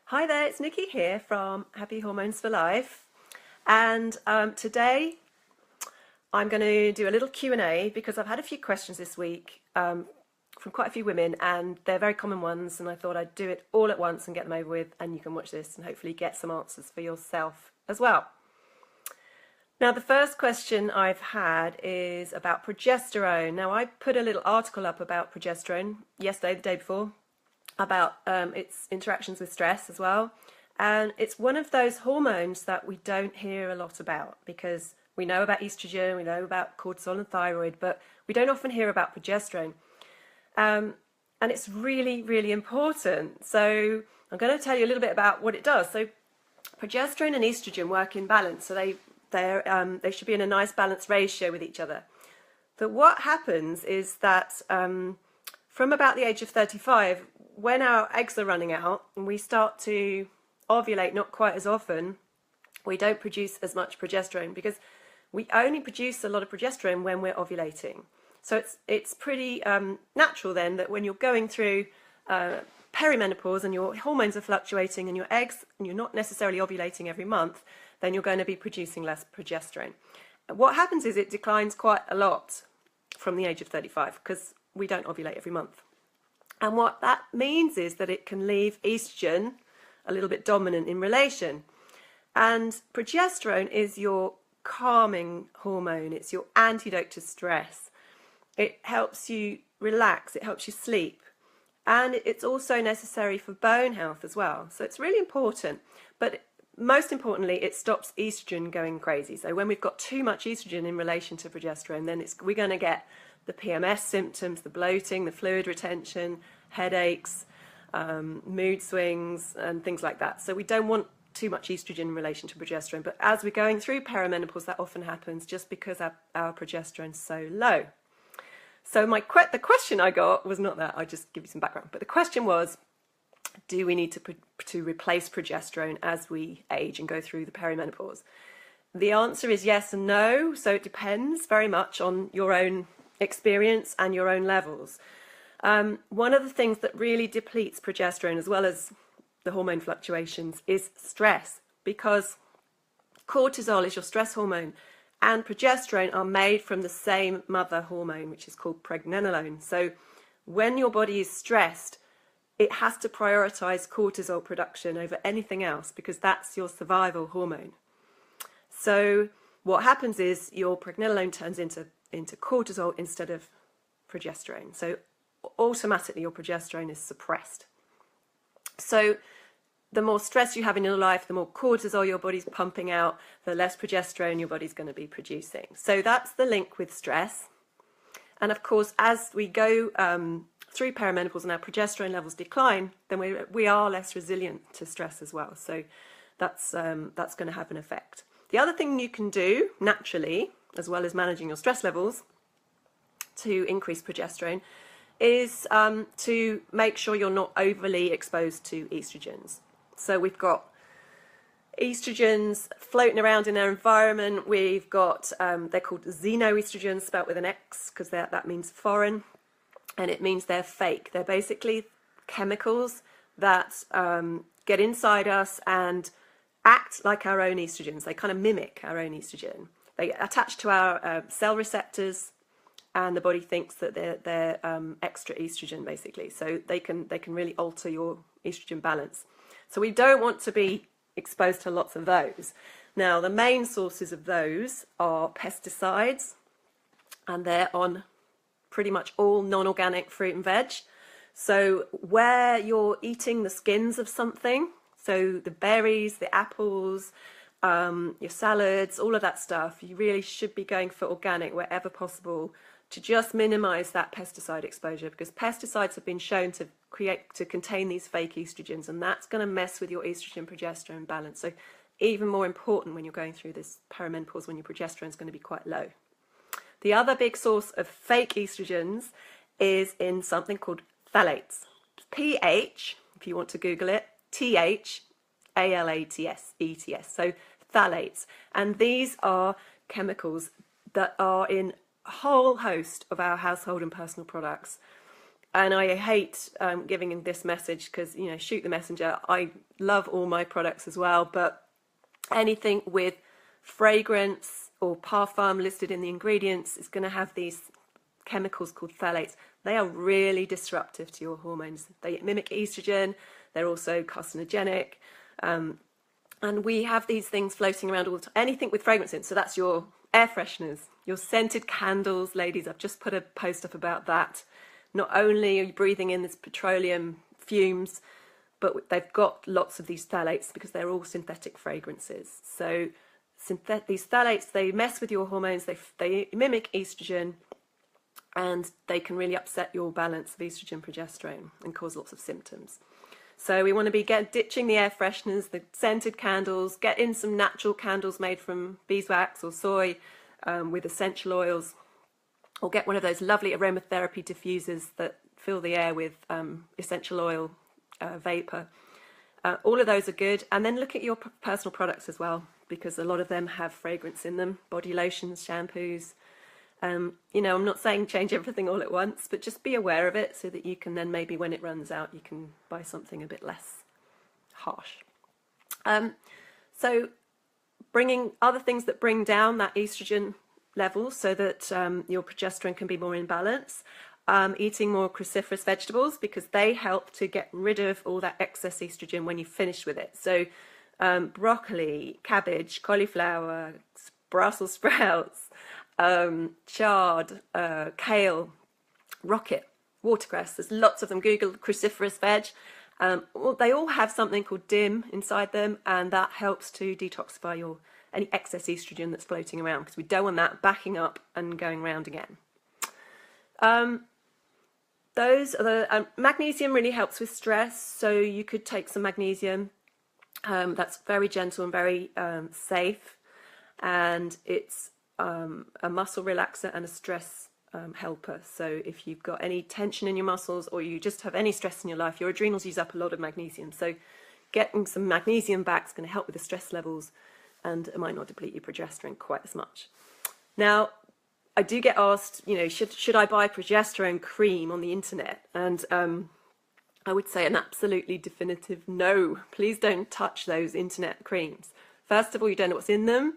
Hi there, it's Nikki here from Happy Hormones for Life, and today I'm going to do a little Q&A because I've had a few questions this week from quite a few women, and they're very common ones, and I thought I'd do it all at once and get them over with, and you can watch this and hopefully get some answers for yourself as well. Now, the first question I've had is about progesterone. Now, I put a little article up about progesterone yesterday, the day before, about its interactions with stress as well. And it's one of those hormones that we don't hear a lot about because we know about estrogen, we know about cortisol and thyroid, but we don't often hear about progesterone. And it's really, really important. So I'm going to tell you a little bit about what it does. So progesterone and estrogen work in balance. So they should be in a nice balanced ratio with each other. But what happens is that from about the age of 35, when our eggs are running out and we start to ovulate not quite as often, we don't produce as much progesterone because we only produce a lot of progesterone when we're ovulating. So it's pretty natural then that when you're going through peri-menopause and your hormones are fluctuating and your eggs, and you're not necessarily ovulating every month, then you're going to be producing less progesterone. What happens is it declines quite a lot from the age of 35 because we don't ovulate every month. And what that means is that it can leave estrogen a little bit dominant in relation. And progesterone is your calming hormone. It's your antidote to stress. It helps you relax. It helps you sleep. And it's also necessary for bone health as well. So it's really important. But most importantly, it stops estrogen going crazy. So when we've got too much estrogen in relation to progesterone, then we're going to get the PMS symptoms, the bloating, the fluid retention, headaches, mood swings, and things like that. So we don't want too much estrogen in relation to progesterone. But as we're going through perimenopause, that often happens just because our progesterone's so low. So the question I got was not that, I'll just give you some background, but the question was, do we need to replace progesterone as we age and go through the perimenopause? The answer is yes and no, so it depends very much on your own experience and your own levels. One of the things that really depletes progesterone, as well as the hormone fluctuations, is stress, because cortisol is your stress hormone and progesterone are made from the same mother hormone, which is called pregnenolone. So when your body is stressed, it has to prioritize cortisol production over anything else because that's your survival hormone. So what happens is your pregnenolone turns into cortisol instead of progesterone. So automatically your progesterone is suppressed. So the more stress you have in your life, the more cortisol your body's pumping out, the less progesterone your body's going to be producing. So that's the link with stress. And of course, as we go through perimenopause and our progesterone levels decline, then we are less resilient to stress as well. So that's going to have an effect. The other thing you can do naturally, as well as managing your stress levels to increase progesterone, is to make sure you're not overly exposed to estrogens. So we've got estrogens floating around in our environment. We've got, they're called xenoestrogens, spelt with an X, because that means foreign, and it means they're fake. They're basically chemicals that get inside us and act like our own estrogens. They kind of mimic our own estrogen. They attach to our cell receptors, and the body thinks that they're extra estrogen, basically. So they can really alter your estrogen balance. So we don't want to be exposed to lots of those. Now, the main sources of those are pesticides, and they're on pretty much all non-organic fruit and veg. So where you're eating the skins of something, so the berries, the apples, your salads, all of that stuff, you really should be going for organic wherever possible to just minimize that pesticide exposure, because pesticides have been shown to contain these fake estrogens, and that's going to mess with your estrogen progesterone balance. So even more important when you're going through this perimenopause, when your progesterone is going to be quite low. The other big source of fake estrogens is in something called phthalates. PH, if you want to Google it, THALATES. So phthalates. And these are chemicals that are in a whole host of our household and personal products. and I hate giving this message because, you know, shoot the messenger. I love all my products as well, but anything with fragrance or parfum listed in the ingredients is going to have these chemicals called phthalates. They are really disruptive to your hormones. They mimic estrogen. They're also carcinogenic. And we have these things floating around all the time. Anything with fragrance in. So that's your air fresheners, your scented candles, ladies. I've just put a post up about that. Not only are you breathing in this petroleum fumes, but they've got lots of these phthalates because they're all synthetic fragrances. So these phthalates, they mess with your hormones. They mimic estrogen, and they can really upset your balance of estrogen progesterone and cause lots of symptoms. So we want to be ditching the air fresheners, the scented candles, get in some natural candles made from beeswax or soy with essential oils, or get one of those lovely aromatherapy diffusers that fill the air with essential oil vapor. All of those are good. And then look at your personal products as well, because a lot of them have fragrance in them, body lotions, shampoos. You know, I'm not saying change everything all at once, but just be aware of it so that you can then maybe when it runs out, you can buy something a bit less harsh. So bringing other things that bring down that estrogen level so that your progesterone can be more in balance. Eating more cruciferous vegetables because they help to get rid of all that excess estrogen when you finish with it. So broccoli, cabbage, cauliflower, Brussels sprouts, chard, kale, rocket, watercress. There's lots of them. Google cruciferous veg. They all have something called DIM inside them, and that helps to detoxify any excess estrogen that's floating around, because we don't want that backing up and going round again. Those are the magnesium really helps with stress, so you could take some magnesium. That's very gentle and very safe, and it's a muscle relaxer and a stress helper. So if you've got any tension in your muscles or you just have any stress in your life, your adrenals use up a lot of magnesium. So getting some magnesium back is going to help with the stress levels, and it might not deplete your progesterone quite as much. Now, I do get asked, you know, should I buy progesterone cream on the internet? And I would say an absolutely definitive no. Please don't touch those internet creams. First of all, you don't know what's in them.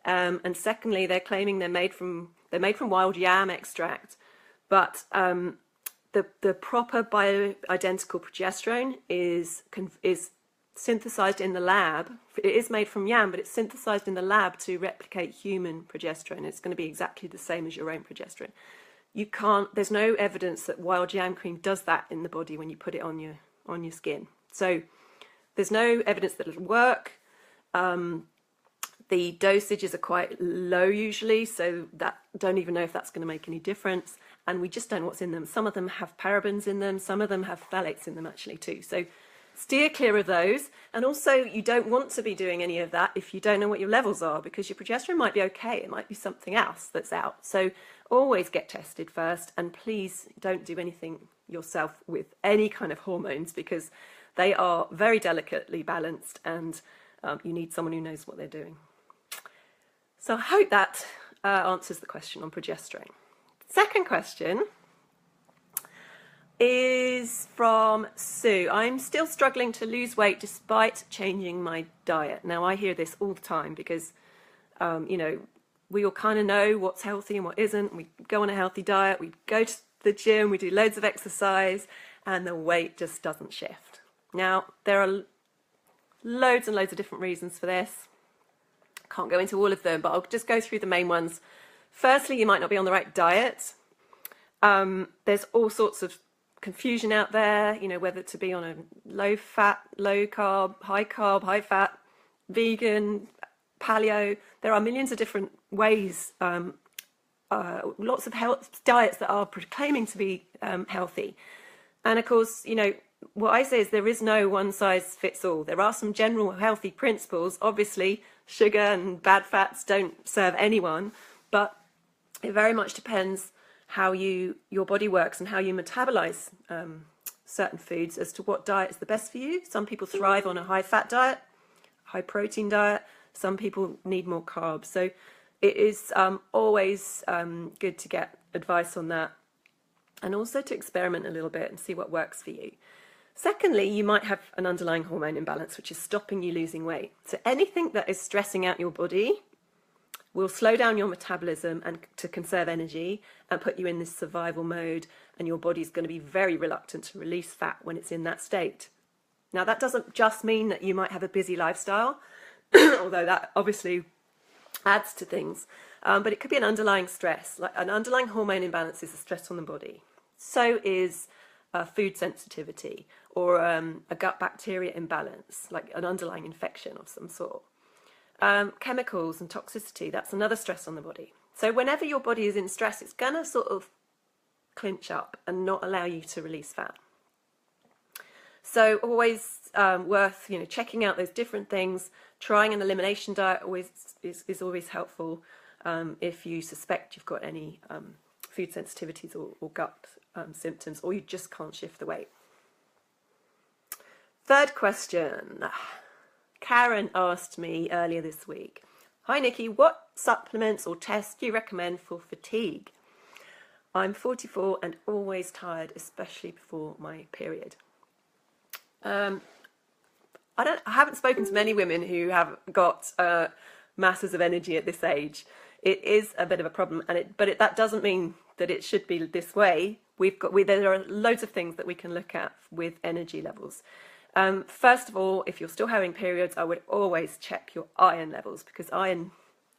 And secondly, they're claiming they're made from wild yam extract, but the proper bioidentical progesterone is synthesized in the lab. It is made from yam, but it's synthesized in the lab to replicate human progesterone. It's going to be exactly the same as your own progesterone. There's no evidence that wild yam cream does that in the body when you put it on your skin. So there's no evidence that it'll work. The dosages are quite low usually, so that don't even know if that's going to make any difference. And we just don't know what's in them. Some of them have parabens in them. Some of them have phthalates in them actually too. So steer clear of those. And also, you don't want to be doing any of that if you don't know what your levels are, because your progesterone might be okay. It might be something else that's out. So always get tested first, and please don't do anything yourself with any kind of hormones, because they are very delicately balanced, and you need someone who knows what they're doing. So I hope that answers the question on progesterone. Second question is from Sue. I'm still struggling to lose weight despite changing my diet. Now, I hear this all the time because, you know, we all kind of know what's healthy and what isn't. We go on a healthy diet, we go to the gym, we do loads of exercise, and the weight just doesn't shift. Now, there are loads and loads of different reasons for this. Can't go into all of them, but I'll just go through the main ones. Firstly, you might not be on the right diet. There's all sorts of confusion out there, you know, whether to be on a low fat, low carb, high fat, vegan, paleo. There are millions of different ways, lots of health diets that are proclaiming to be healthy. And of course, you know, what I say is there is no one size fits all. There are some general healthy principles. Obviously, sugar and bad fats don't serve anyone, but it very much depends how your body works and how you metabolize certain foods as to what diet is the best for you. Some people thrive on a high fat diet, high protein diet. Some people need more carbs. So it is always good to get advice on that. and also to experiment a little bit and see what works for you. Secondly, you might have an underlying hormone imbalance, which is stopping you losing weight. So anything that is stressing out your body will slow down your metabolism and to conserve energy and put you in this survival mode, and your body's going to be very reluctant to release fat when it's in that state. Now, that doesn't just mean that you might have a busy lifestyle, although that obviously adds to things, but it could be an underlying stress. Like an underlying hormone imbalance is a stress on the body. So is food sensitivity, or a gut bacteria imbalance, like an underlying infection of some sort. Chemicals and toxicity, that's another stress on the body. So whenever your body is in stress, it's going to sort of clinch up and not allow you to release fat. So always worth checking out those different things. Trying an elimination diet is always helpful if you suspect you've got any food sensitivities or gut symptoms, or you just can't shift the weight. Third question. Karen asked me earlier this week, "Hi Nikki, what supplements or tests do you recommend for fatigue? I'm 44 and always tired, especially before my period." I haven't spoken to many women who have got masses of energy at this age. It is a bit of a problem, but that doesn't mean that it should be this way. There are loads of things that we can look at with energy levels. First of all, if you're still having periods, I would always check your iron levels, because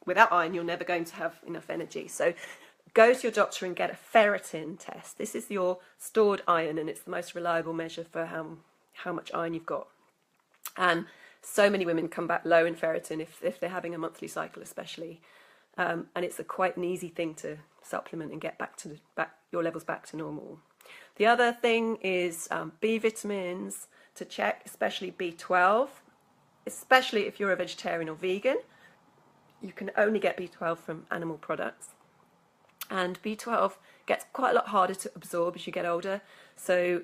without iron, you're never going to have enough energy. So go to your doctor and get a ferritin test. This is your stored iron, and it's the most reliable measure for how much iron you've got. And so many women come back low in ferritin if they're having a monthly cycle, especially. And it's quite an easy thing to supplement and get your levels back to normal. The other thing is B vitamins to check, especially B12, especially if you're a vegetarian or vegan. You can only get B12 from animal products. And B12 gets quite a lot harder to absorb as you get older, so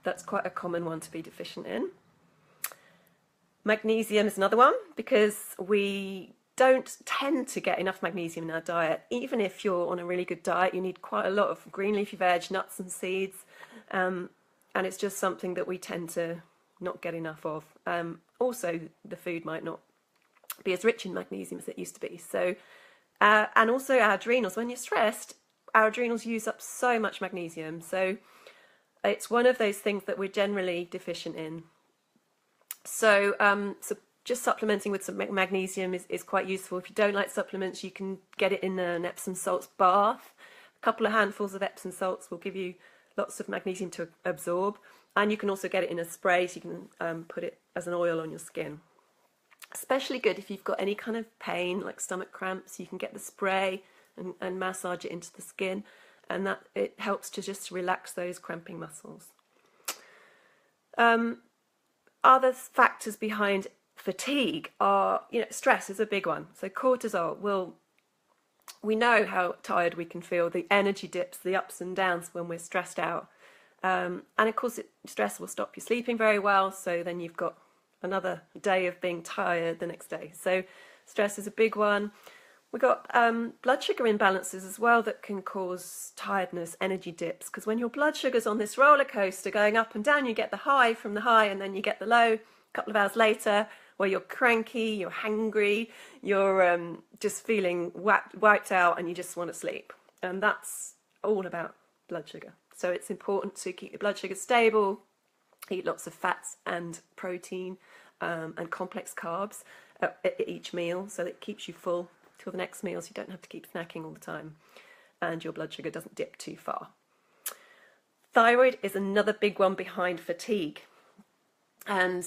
that's quite a common one to be deficient in. Magnesium is another one, because we don't tend to get enough magnesium in our diet. Even if you're on a really good diet, you need quite a lot of green leafy veg, nuts and seeds, and it's just something that we tend to not get enough of. Also, the food might not be as rich in magnesium as it used to be. So, and also our adrenals, when you're stressed, our adrenals use up so much magnesium. So it's one of those things that we're generally deficient in. So, just supplementing with some magnesium is quite useful. If you don't like supplements, you can get it in an Epsom salts bath. A couple of handfuls of Epsom salts will give you lots of magnesium to absorb. And you can also get it in a spray, so you can put it as an oil on your skin. Especially good if you've got any kind of pain, like stomach cramps. You can get the spray and massage it into the skin, and that it helps to just relax those cramping muscles. Other factors behind fatigue are, stress is a big one. So cortisol we know how tired we can feel, the energy dips, the ups and downs when we're stressed out. And of course, stress will stop you sleeping very well, so then you've got another day of being tired the next day. So stress is a big one. We've got blood sugar imbalances as well that can cause tiredness, energy dips, because when your blood sugar's on this roller coaster going up and down, you get the high from the high, and then you get the low a couple of hours later, where you're cranky, you're hangry, you're just feeling wiped out, and you just want to sleep. And that's all about blood sugar. So it's important to keep your blood sugar stable, eat lots of fats and protein and complex carbs at each meal, so that it keeps you full till the next meal, so you don't have to keep snacking all the time, and your blood sugar doesn't dip too far. Thyroid is another big one behind fatigue, and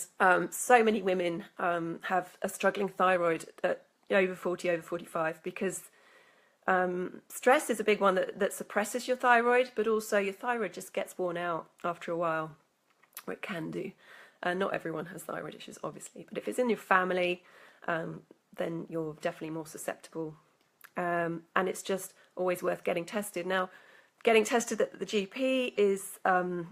so many women have a struggling thyroid at over 40, over 45, because stress is a big one that suppresses your thyroid, but also your thyroid just gets worn out after a while, or it can do. Not everyone has thyroid issues, obviously, but if it's in your family, then you're definitely more susceptible. And it's just always worth getting tested. Now, getting tested at the GP is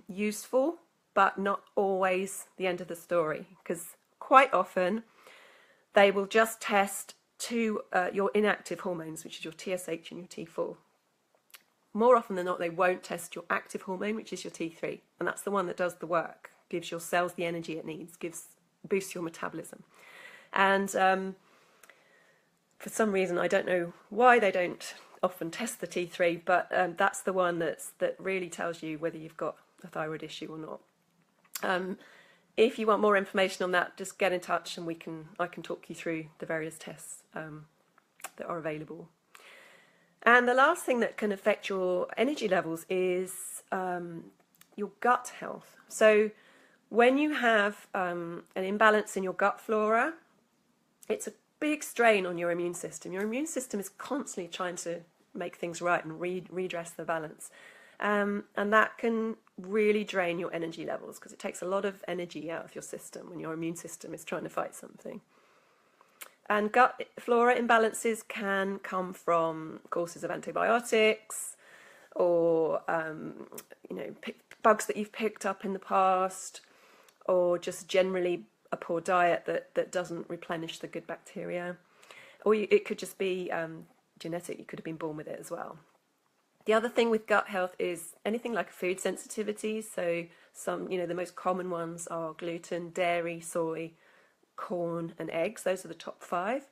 useful, but not always the end of the story, because quite often they will just test your inactive hormones, which is your TSH and your T4. more often than not, they won't test your active hormone, which is your T3, and that's the one that does the work, gives your cells the energy it needs, boosts your metabolism. And for some reason, I don't know why they don't often test the T3, but that's the one that really tells you whether you've got a thyroid issue or not. If you want more information on that, just get in touch and I can talk you through the various tests that are available. And the last thing that can affect your energy levels is your gut health. So when you have an imbalance in your gut flora, it's a big strain on your immune system. Your immune system is constantly trying to make things right and redress the balance. And that can really drain your energy levels because it takes a lot of energy out of your system when your immune system is trying to fight something. And gut flora imbalances can come from courses of antibiotics or bugs that you've picked up in the past, or just generally a poor diet that doesn't replenish the good bacteria. Or it could just be genetic. You could have been born with it as well. The other thing with gut health is anything like food sensitivity. So the most common ones are gluten, dairy, soy, corn and eggs. Those are the top 5.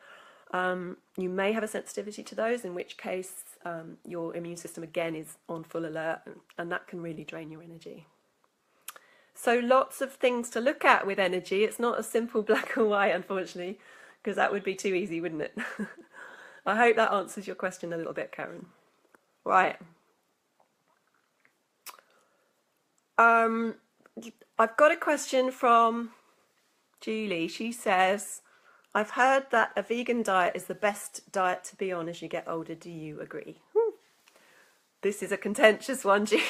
You may have a sensitivity to those, in which case your immune system again is on full alert, and that can really drain your energy. So lots of things to look at with energy. It's not a simple black or white, unfortunately, because that would be too easy, wouldn't it? I hope that answers your question a little bit, Karen. Right. I've got a question from Julie. She says, I've heard that a vegan diet is the best diet to be on as you get older. Do you agree? This is a contentious one, Julie.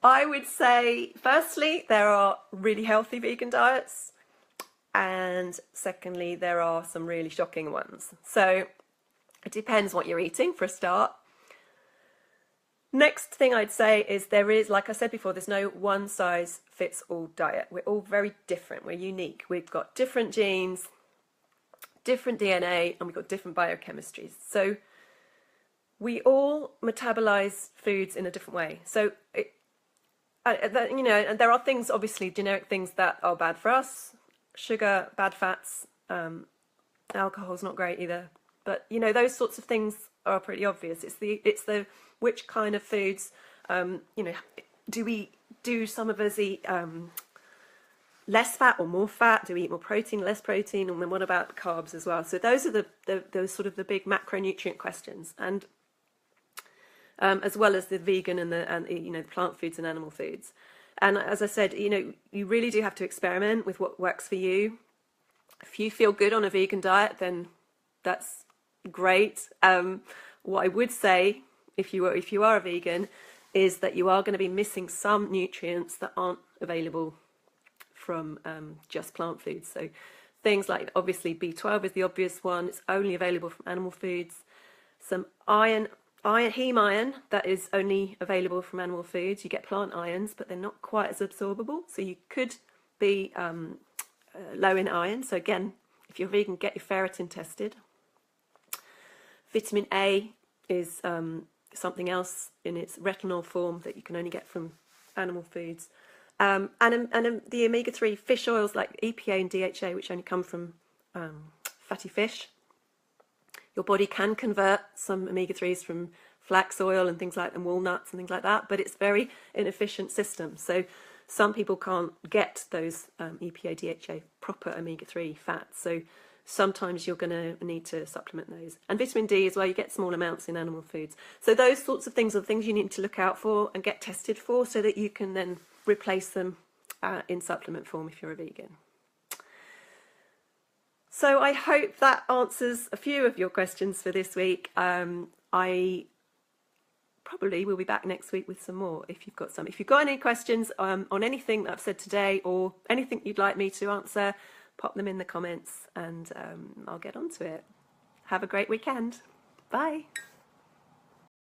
I would say, firstly, there are really healthy vegan diets, and secondly, there are some really shocking ones. So it depends what you're eating for a start. Next thing I'd say is there is, like I said before, there's no one size fits all diet. We're all very different. We're unique. We've got different genes, different DNA, and we've got different biochemistries. So we all metabolize foods in a different way. So and there are things, obviously, generic things that are bad for us. Sugar, bad fats, alcohol's not great either. But, those sorts of things are pretty obvious. It's the which kind of foods, do some of us eat less fat or more fat? Do we eat more protein, less protein? And then what about carbs as well? So those are the sort of the big macronutrient questions. And as well as the vegan and the plant foods and animal foods. And as I said, you really do have to experiment with what works for you. If you feel good on a vegan diet, then that's great. What I would say, if you are a vegan, is that you are going to be missing some nutrients that aren't available from just plant foods. So things like, obviously, B12 is the obvious one. It's only available from animal foods. Some heme iron, that is only available from animal foods. You get plant ions, but they're not quite as absorbable. So you could be low in iron. So again, if you're vegan, get your ferritin tested. Vitamin A is something else in its retinol form that you can only get from animal foods. And the omega-3 fish oils like EPA and DHA, which only come from fatty fish. Your body can convert some omega-3s from flax oil and things like, and walnuts and things like that, but it's a very inefficient system. So some people can't get those EPA, DHA, proper omega-3 fats. So sometimes you're going to need to supplement those. And vitamin D as well, you get small amounts in animal foods. So those sorts of things are things you need to look out for and get tested for so that you can then replace them in supplement form if you're a vegan. So I hope that answers a few of your questions for this week. I probably will be back next week with some more if you've got some. If you've got any questions on anything that I've said today or anything you'd like me to answer, pop them in the comments and I'll get onto it. Have a great weekend. Bye.